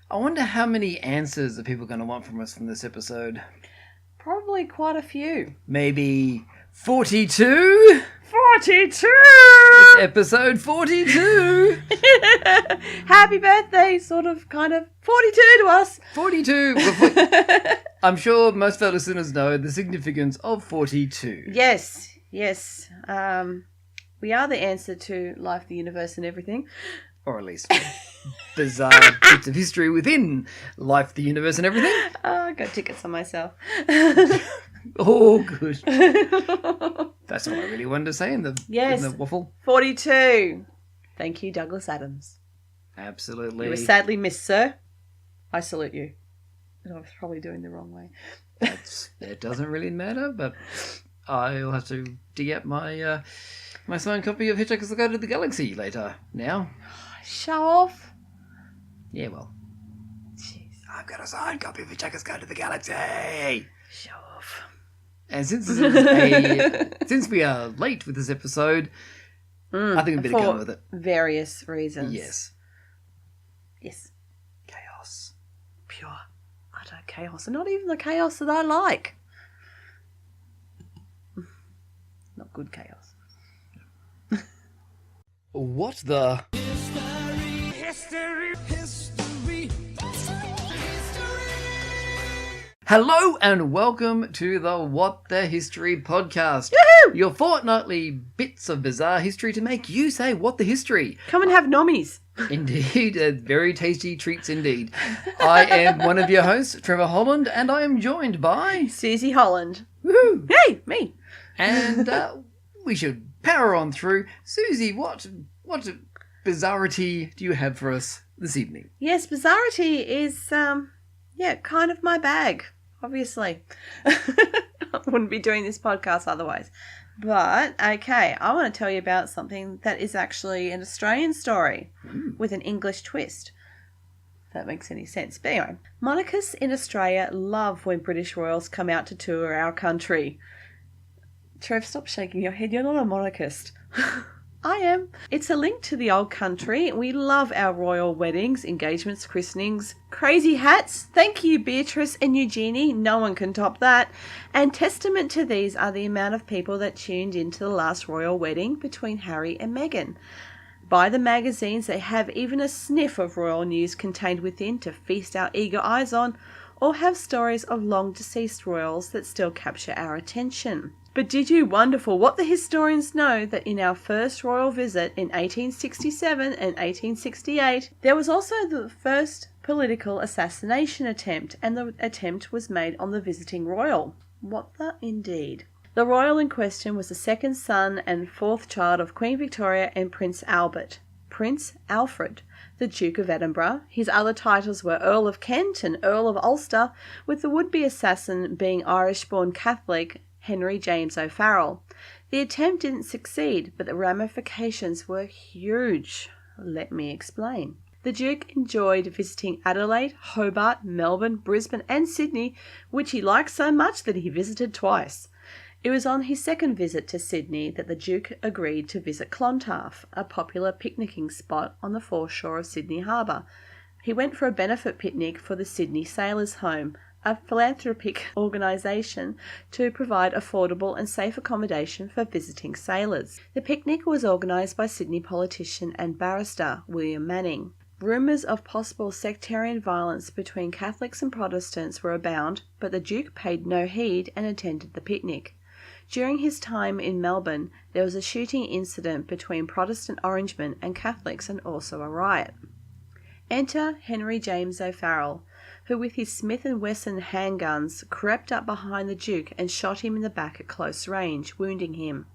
I wonder how many answers are people going to want from us from this episode. Probably quite a few. Maybe 42? 42! It's episode 42! Happy birthday, kind of 42 to us. 42! I'm sure most of our listeners know the significance of 42. Yes. We are the answer to life, the universe, and everything. Or at least bizarre bits of history within life, the universe, and everything. Oh, I got tickets on myself. Oh, good. That's all I really wanted to say in the waffle. 42. Thank you, Douglas Adams. Absolutely. You were sadly missed, sir. I salute you. But I was probably doing the wrong way. It doesn't really matter, but I'll have to dig out my my signed copy of Hitchhiker's Guide to the Galaxy later now. Show off. Yeah, well. Jeez. I've got a signed copy of Hitchhiker's Guide to the Galaxy. Show off. And since we are late with this episode, I think we better go with it. Various reasons. Yes. Chaos. Pure, utter chaos. And not even the chaos that I like. Not good chaos. What the... History. Hello and welcome to the What the History podcast. Woohoo! Your fortnightly bits of bizarre history to make you say what the history. Come and have nommies. Indeed, very tasty treats indeed. I am one of your hosts, Trevor Holland, and I am joined by... Suzie Holland. Woohoo! Hey, me. And we should power on through. Suzie, what bizarrity do you have for us this evening? Yes, bizarrity is, kind of my bag, obviously. I wouldn't be doing this podcast otherwise. But, okay, I want to tell you about something that is actually an Australian story with an English twist. If that makes any sense. But anyway, monarchists in Australia love when British royals come out to tour our country. Trev, stop shaking your head. You're not a monarchist. I am. It's a link to the old country. We love our royal weddings, engagements, christenings, crazy hats. Thank you, Beatrice and Eugenie. No one can top that. And testament to these are the amount of people that tuned into the last royal wedding between Harry and Meghan. Buy the magazines. They have even a sniff of royal news contained within to feast our eager eyes on, or have stories of long-deceased royals that still capture our attention. But did you wonder for what the historians know that in our first royal visit in 1867 and 1868, there was also the first political assassination attempt, and the attempt was made on the visiting royal? What the indeed. The royal in question was the second son and fourth child of Queen Victoria and Prince Albert, Prince Alfred, the Duke of Edinburgh. His other titles were Earl of Kent and Earl of Ulster, with the would-be assassin being Irish-born Catholic Henry James O'Farrell. The attempt didn't succeed, but the ramifications were huge. Let me explain. The Duke enjoyed visiting Adelaide, Hobart, Melbourne, Brisbane and Sydney, which he liked so much that he visited twice. It was on his second visit to Sydney that the Duke agreed to visit Clontarf, a popular picnicking spot on the foreshore of Sydney Harbour. He went for a benefit picnic for the Sydney Sailors' Home, a philanthropic organisation to provide affordable and safe accommodation for visiting sailors. The picnic was organised by Sydney politician and barrister William Manning. Rumours of possible sectarian violence between Catholics and Protestants were abound, but the Duke paid no heed and attended the picnic. During his time in Melbourne, there was a shooting incident between Protestant Orangemen and Catholics and also a riot. Enter Henry James O'Farrell, who with his Smith & Wesson handguns crept up behind the Duke and shot him in the back at close range, wounding him.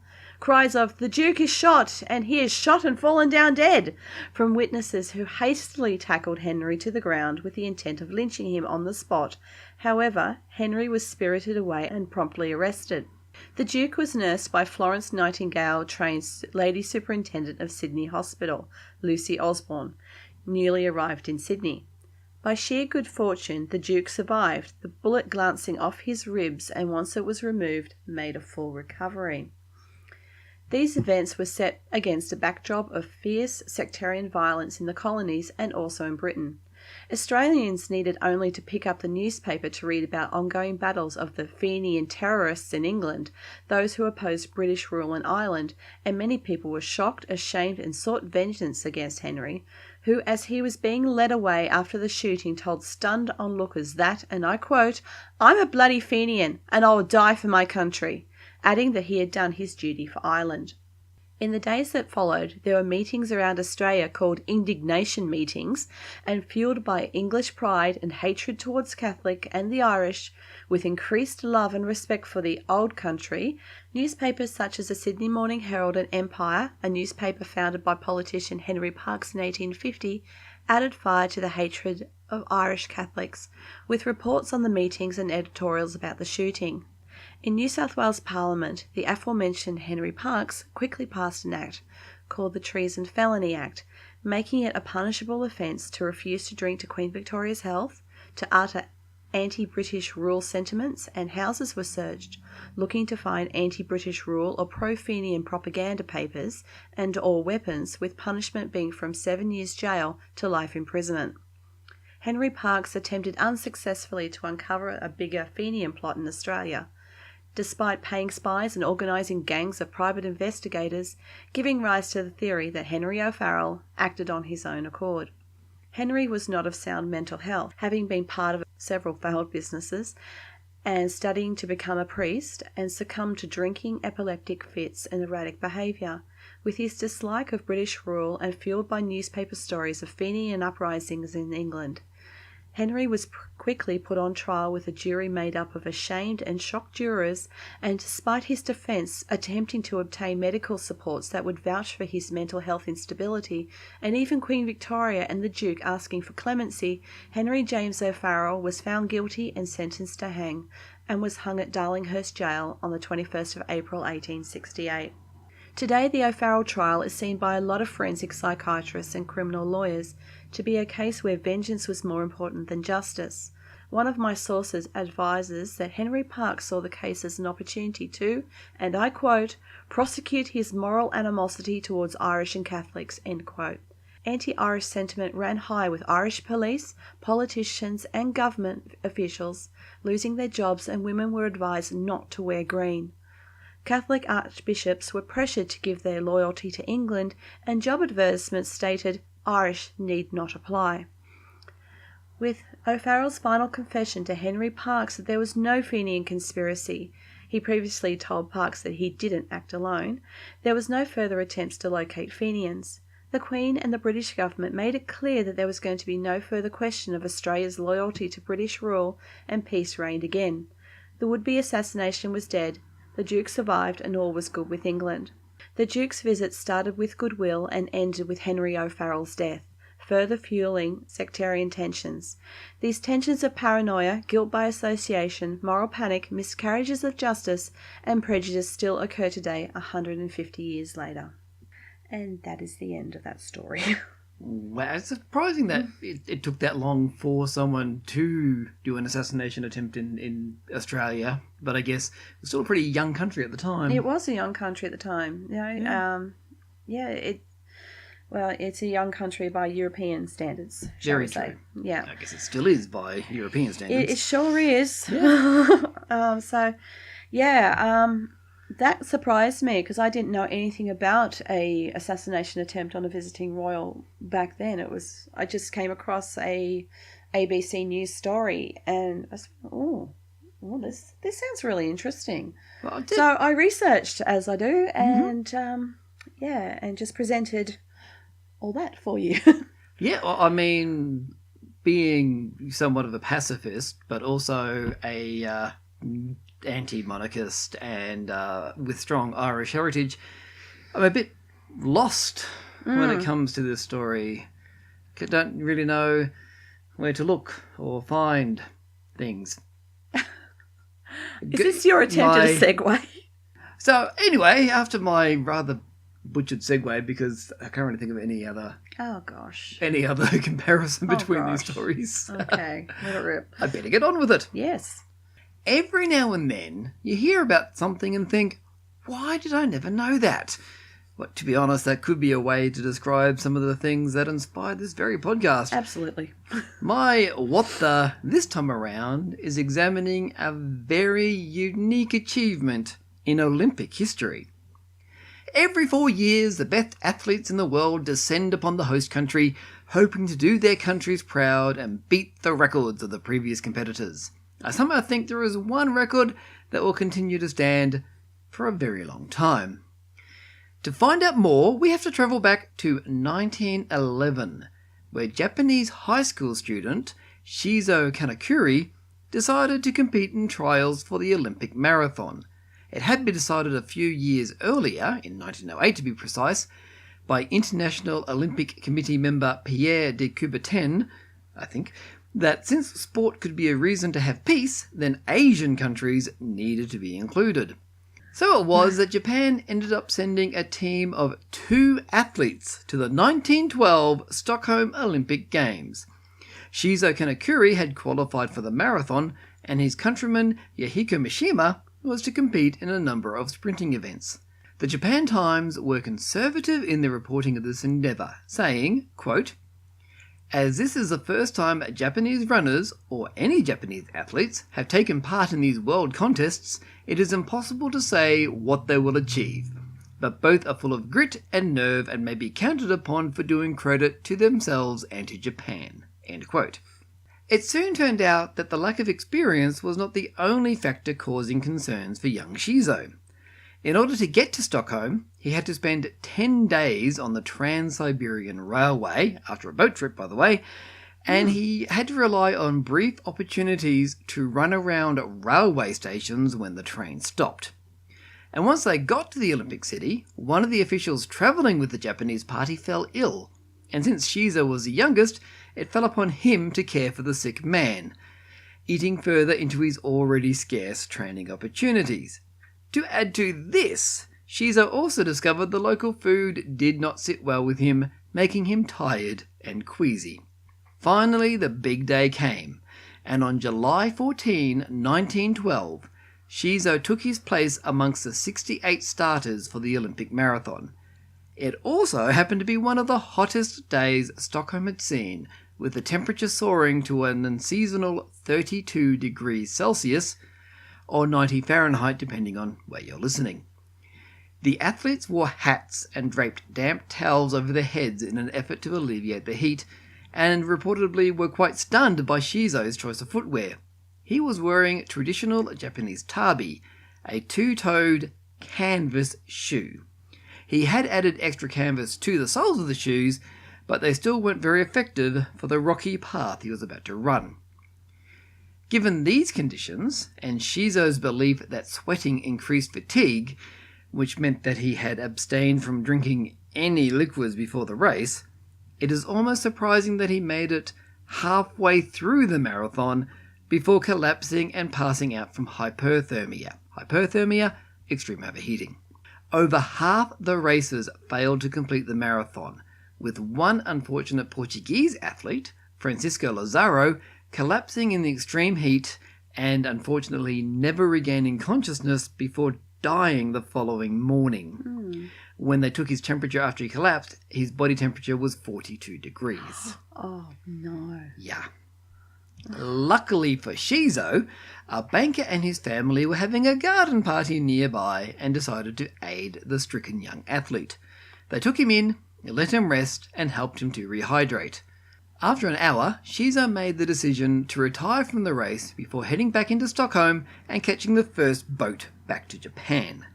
Cries of, "The Duke is shot, and he is shot and fallen down dead," from witnesses who hastily tackled Henry to the ground with the intent of lynching him on the spot. However, Henry was spirited away and promptly arrested. The Duke was nursed by Florence Nightingale-trained Lady Superintendent of Sydney Hospital, Lucy Osborne, newly arrived in Sydney. By sheer good fortune, the Duke survived, the bullet glancing off his ribs, and once it was removed, made a full recovery. These events were set against a backdrop of fierce sectarian violence in the colonies and also in Britain. Australians needed only to pick up the newspaper to read about ongoing battles of the Fenian terrorists in England, those who opposed British rule in Ireland, and many people were shocked, ashamed, and sought vengeance against Henry, who, as he was being led away after the shooting, told stunned onlookers that, and I quote, "I'm a bloody Fenian, and I will die for my country," adding that he had done his duty for Ireland. In the days that followed, there were meetings around Australia called indignation meetings, and fueled by English pride and hatred towards Catholic and the Irish, with increased love and respect for the old country, newspapers such as the Sydney Morning Herald and Empire, a newspaper founded by politician Henry Parkes in 1850, added fire to the hatred of Irish Catholics, with reports on the meetings and editorials about the shooting. In New South Wales Parliament, the aforementioned Henry Parkes quickly passed an act called the Treason Felony Act, making it a punishable offence to refuse to drink to Queen Victoria's health, to utter anti-British rule sentiments, and houses were searched, looking to find anti-British rule or pro-Fenian propaganda papers and or weapons, with punishment being from 7 years jail to life imprisonment. Henry Parkes attempted unsuccessfully to uncover a bigger Fenian plot in Australia, despite paying spies and organising gangs of private investigators, giving rise to the theory that Henry O'Farrell acted on his own accord. Henry was not of sound mental health, having been part of several failed businesses and studying to become a priest, and succumbed to drinking, epileptic fits and erratic behaviour, with his dislike of British rule and fuelled by newspaper stories of Fenian uprisings in England. Henry was quickly put on trial with a jury made up of ashamed and shocked jurors, and despite his defence attempting to obtain medical supports that would vouch for his mental health instability, and even Queen Victoria and the Duke asking for clemency, Henry James O'Farrell was found guilty and sentenced to hang, and was hung at Darlinghurst Jail on the 21st of April 1868. Today, the O'Farrell trial is seen by a lot of forensic psychiatrists and criminal lawyers to be a case where vengeance was more important than justice. One of my sources advises that Henry Parkes saw the case as an opportunity to, and I quote, prosecute his moral animosity towards Irish and Catholics, end quote. Anti-Irish sentiment ran high, with Irish police, politicians and government officials losing their jobs, and women were advised not to wear green. Catholic archbishops were pressured to give their loyalty to England, and job advertisements stated, "Irish need not apply." With O'Farrell's final confession to Henry Parkes that there was no Fenian conspiracy, he previously told Parkes that he didn't act alone, there was no further attempts to locate Fenians. The Queen and the British government made it clear that there was going to be no further question of Australia's loyalty to British rule, and peace reigned again. The would-be assassination was dead. The Duke survived, and all was good with England. The Duke's visit started with goodwill and ended with Henry O'Farrell's death, further fueling sectarian tensions. These tensions of paranoia, guilt by association, moral panic, miscarriages of justice, and prejudice still occur today, 150 years later. And that is the end of that story. Wow, it's surprising that it took that long for someone to do an assassination attempt in Australia, but I guess it's still a pretty young country at the time. It was a young country at the time. It's a young country by European standards, shall we say. Yeah. I guess it still is by European standards. It sure is. Yeah. That surprised me, because I didn't know anything about a assassination attempt on a visiting royal back then. I just came across a ABC News story, and I said, this sounds really interesting. Well, so I researched, as I do, and and just presented all that for you. Yeah, well, I mean, being somewhat of a pacifist, but also a anti-monarchist and with strong Irish heritage, I'm a bit lost when it comes to this story. I don't really know where to look or find things. Is this your attempt at a segue? So anyway, after my rather butchered segue, because I can't really think of any other comparison between these stories. Okay, let it rip. I better get on with it. Yes. Every now and then, you hear about something and think, why did I never know that? But to be honest, that could be a way to describe some of the things that inspired this very podcast. Absolutely. My what the this time around is examining a very unique achievement in Olympic history. Every 4 years, the best athletes in the world descend upon the host country, hoping to do their countries proud and beat the records of the previous competitors. I somehow think there is one record that will continue to stand for a very long time. To find out more, we have to travel back to 1911, where Japanese high school student Shizo Kanakuri decided to compete in trials for the Olympic marathon. It had been decided a few years earlier, in 1908 to be precise, by International Olympic Committee member Pierre de Coubertin, I think, that since sport could be a reason to have peace, then Asian countries needed to be included. So it was that Japan ended up sending a team of 2 athletes to the 1912 Stockholm Olympic Games. Shizo Kanakuri had qualified for the marathon, and his countryman Yahiko Mishima was to compete in a number of sprinting events. The Japan Times were conservative in their reporting of this endeavour, saying, quote, "As this is the first time Japanese runners, or any Japanese athletes, have taken part in these world contests, it is impossible to say what they will achieve. But both are full of grit and nerve and may be counted upon for doing credit to themselves and to Japan." End quote. It soon turned out that the lack of experience was not the only factor causing concerns for young Shizo. In order to get to Stockholm, he had to spend 10 days on the Trans-Siberian Railway, after a boat trip by the way, and he had to rely on brief opportunities to run around railway stations when the train stopped. And once they got to the Olympic city, one of the officials travelling with the Japanese party fell ill, and since Shizo was the youngest, it fell upon him to care for the sick man, eating further into his already scarce training opportunities. To add to this, Shizo also discovered the local food did not sit well with him, making him tired and queasy. Finally, the big day came, and on July 14, 1912, Shizo took his place amongst the 68 starters for the Olympic marathon. It also happened to be one of the hottest days Stockholm had seen, with the temperature soaring to an unseasonal 32 degrees Celsius, or 90 Fahrenheit depending on where you're listening. The athletes wore hats and draped damp towels over their heads in an effort to alleviate the heat, and reportedly were quite stunned by Shizo's choice of footwear. He was wearing traditional Japanese tabi, a 2-toed canvas shoe. He had added extra canvas to the soles of the shoes, but they still weren't very effective for the rocky path he was about to run. Given these conditions, and Shizo's belief that sweating increased fatigue, which meant that he had abstained from drinking any liquids before the race, it is almost surprising that he made it halfway through the marathon before collapsing and passing out from hypothermia. Hypothermia, extreme overheating. Over half the racers failed to complete the marathon, with one unfortunate Portuguese athlete, Francisco Lazaro, collapsing in the extreme heat and unfortunately never regaining consciousness before dying the following morning. When they took his temperature after he collapsed, his body temperature was 42 degrees. Oh, no. Yeah. Luckily for Shizo, a banker and his family were having a garden party nearby and decided to aid the stricken young athlete. They took him in, let him rest, and helped him to rehydrate. After an hour, Shizo made the decision to retire from the race before heading back into Stockholm and catching the first boat back to Japan.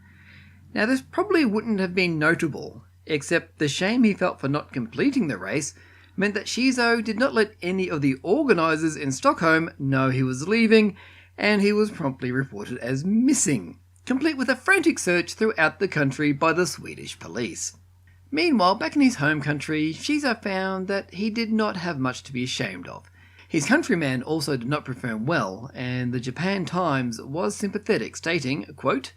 Now, this probably wouldn't have been notable, except the shame he felt for not completing the race meant that Shizo did not let any of the organisers in Stockholm know he was leaving, and he was promptly reported as missing, complete with a frantic search throughout the country by the Swedish police. Meanwhile, back in his home country, Shizo found that he did not have much to be ashamed of. His countrymen also did not perform well, and the Japan Times was sympathetic, stating, quote,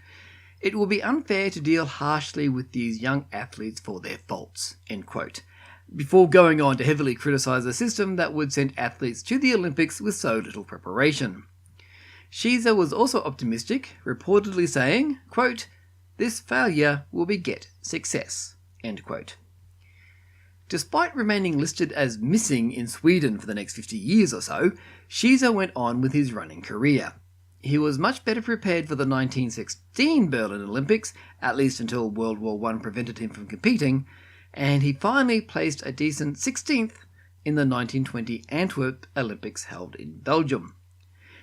"It will be unfair to deal harshly with these young athletes for their faults," end quote, before going on to heavily criticise a system that would send athletes to the Olympics with so little preparation. Shizo was also optimistic, reportedly saying, quote, "This failure will beget success," End quote. Despite remaining listed as missing in Sweden for the next 50 years or so, Shizo went on with his running career. He was much better prepared for the 1916 Berlin Olympics, at least until World War I prevented him from competing, and he finally placed a decent 16th in the 1920 Antwerp Olympics held in Belgium.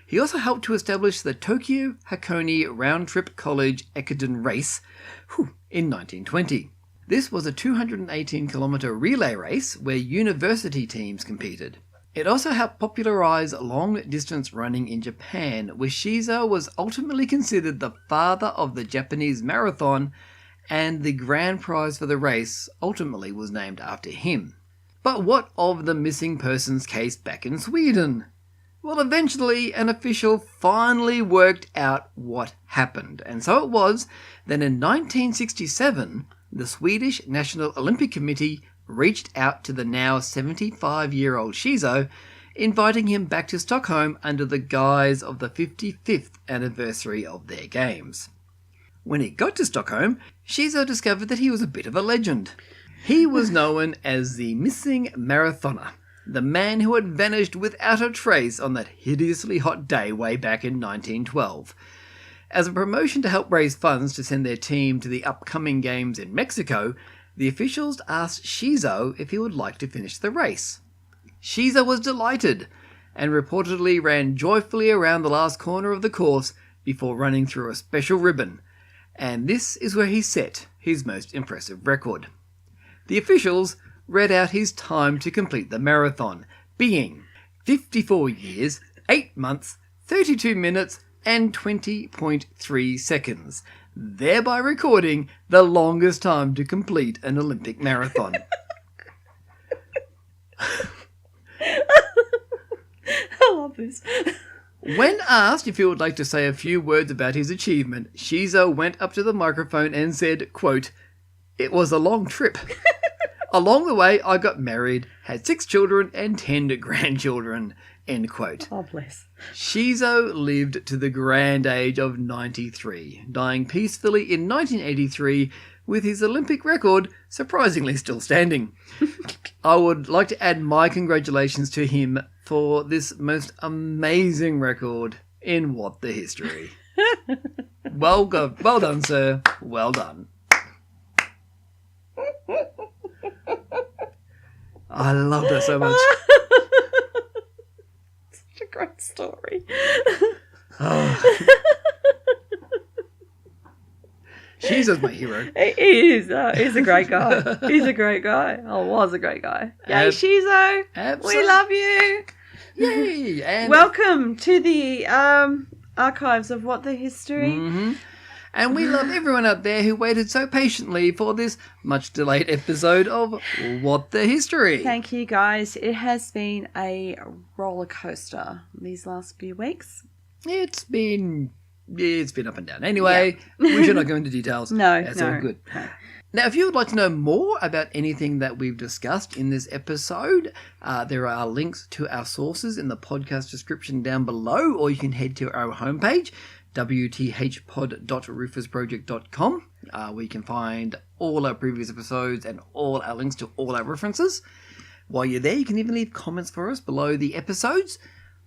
He also helped to establish the Tokyo Hakone Round-Trip College Ekiden race in 1920. This was a 218-kilometre relay race where university teams competed. It also helped popularise long-distance running in Japan, where Shizo was ultimately considered the father of the Japanese marathon, and the grand prize for the race ultimately was named after him. But what of the missing persons case back in Sweden? Well, eventually an official finally worked out what happened, and so it was that in 1967, the Swedish National Olympic Committee reached out to the now 75-year-old Shizo, inviting him back to Stockholm under the guise of the 55th anniversary of their games. When he got to Stockholm, Shizo discovered that he was a bit of a legend. He was known as the missing marathoner, the man who had vanished without a trace on that hideously hot day way back in 1912. As a promotion to help raise funds to send their team to the upcoming games in Mexico, the officials asked Shizo if he would like to finish the race. Shizo was delighted and reportedly ran joyfully around the last corner of the course before running through a special ribbon, and this is where he set his most impressive record. The officials read out his time to complete the marathon, being 54 years, 8 months, 32 minutes, and 20.3 seconds, thereby recording the longest time to complete an Olympic marathon. I love this. When asked if he would like to say a few words about his achievement, Shizo went up to the microphone and said, quote, "It was a long trip. Along the way, I got married, had 6 children and 10 grandchildren." End quote. Oh, bless. Shizo lived to the grand age of 93, dying peacefully in 1983 with his Olympic record surprisingly still standing. I would like to add my congratulations to him for this most amazing record in What the History. Well done, sir. Well done. I love that so much. Such a great story. Oh. Shizo's my hero. He is. He's a great guy. He's a great guy. Oh, was a great guy. Yay, Shizo. We love you. Yay. And welcome to the archives of What the History. Mm-hmm. And we love everyone out there who waited so patiently for this much delayed episode of What the History. Thank you, guys. It has been a roller coaster these last few weeks. It's been up and down. Anyway, we should not go into details. No, That's all good. No. Now, if you would like to know more about anything that we've discussed in this episode, there are links to our sources in the podcast description down below, or you can head to our homepage, wthpod.rufusproject.com, where you can find all our previous episodes and all our links to all our references. While you're there, you can even leave comments for us below the episodes,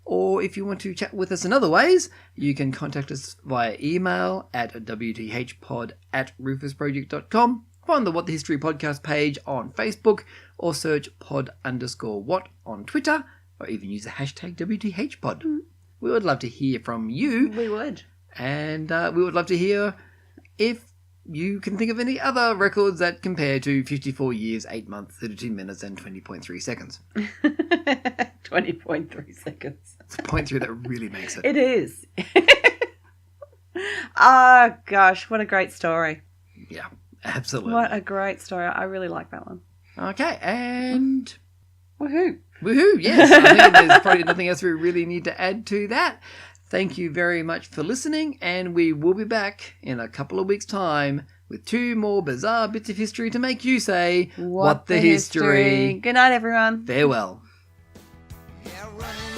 or if you want to chat with us in other ways, you can contact us via email at wthpod@rufusproject.com, find the What the History podcast page on Facebook, or search pod_what on Twitter, or even use the hashtag WTHpod. We would love to hear from you. We would. And we would love to hear if you can think of any other records that compare to 54 years, 8 months, 32 minutes, and 20.3 seconds. 20.3 seconds. It's a point through that really makes it. It is. Oh, gosh, what a great story. Yeah, absolutely. What a great story. I really like that one. Okay, and Woohoo. Woohoo, yes. I think there's probably nothing else we really need to add to that. Thank you very much for listening, and we will be back in a couple of weeks' time with 2 more bizarre bits of history to make you say, What the history. Good night, everyone. Farewell. Yeah, running.